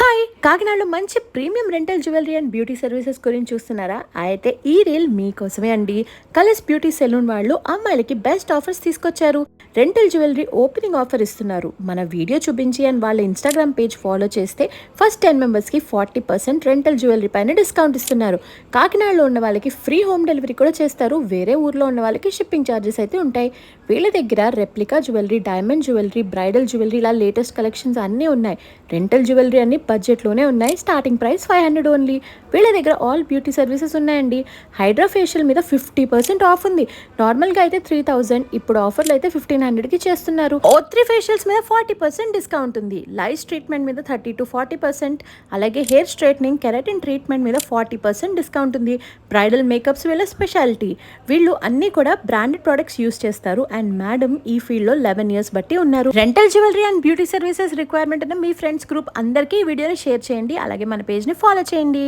Hi కాకినాడలో మంచి premium rental jewellery and beauty services గురించి చూస్తున్నారా? అయితే ఈ రీల్ మీకోసమే అండి. కలర్స్ బ్యూటీ సెలూన్ వాళ్ళు అమ్మాయిలకి బెస్ట్ ఆఫర్స్ తీసుకొచ్చారు. రెంటల్ జ్యువెలరీ ఓపెనింగ్ ఆఫర్ ఇస్తున్నారు. మన వీడియో చూపించి అండ్ వాళ్ళ ఇన్స్టాగ్రామ్ పేజ్ ఫాలో చేస్తే ఫస్ట్ 10 మెంబర్స్కి 40% రెంటల్ జ్యువెలరీ పైన డిస్కౌంట్ ఇస్తున్నారు. కాకినాడలో ఉన్న వాళ్ళకి ఫ్రీ హోమ్ డెలివరీ కూడా చేస్తారు. వేరే ఊర్లో ఉన్న వాళ్ళకి షిప్పింగ్ ఛార్జెస్ అయితే ఉంటాయి. వీళ్ళ దగ్గర replica jewellery, diamond jewellery, bridal jewellery ఇలా లేటెస్ట్ కలెక్షన్స్ అన్నీ ఉన్నాయి. రెంటల్ జ్యువెలరీ అన్ని బడ్జెట్లోనే ఉన్నాయి. Starting price 500 only. వీళ్ళ దగ్గర ఆల్ బ్యూటీ సర్వీసెస్ ఉన్నాయండి. హైడ్రా ఫేషియల్ మీద 50% ఆఫ్ ఉంది. నార్మల్గా అయితే 3000, ఇప్పుడు ఆఫర్లు అయితే 1500కి చేస్తున్నారు. O3 ఫేషియల్స్ మీద 40% డిస్కౌంట్ ఉంది. లైస్ ట్రీట్మెంట్ మీద 30 to 40%, అలాగే హెయిర్ స్ట్రైట్నింగ్, కెరాటిన్ ట్రీట్మెంట్ మీద 40% డిస్కౌంట్ ఉంది. బ్రైడల్ మేకప్స్ వీళ్ళ స్పెషాలిటీ. వీళ్ళు అన్ని కూడా బ్రాండెడ్ ప్రొడక్ట్స్ యూస్ చేస్తారు. అండ్ మేడం ఈ ఫీల్డ్లో 11 years బట్టి ఉన్నారు. Rental jewellery and beauty services requirement ఉన్న మీ ఫ్రెండ్స్ గ్రూప్ అందరికీ ఈ వీడియోని షేర్ చేయండి. అలాగే మన పేజ్ని ఫాలో చేయండి.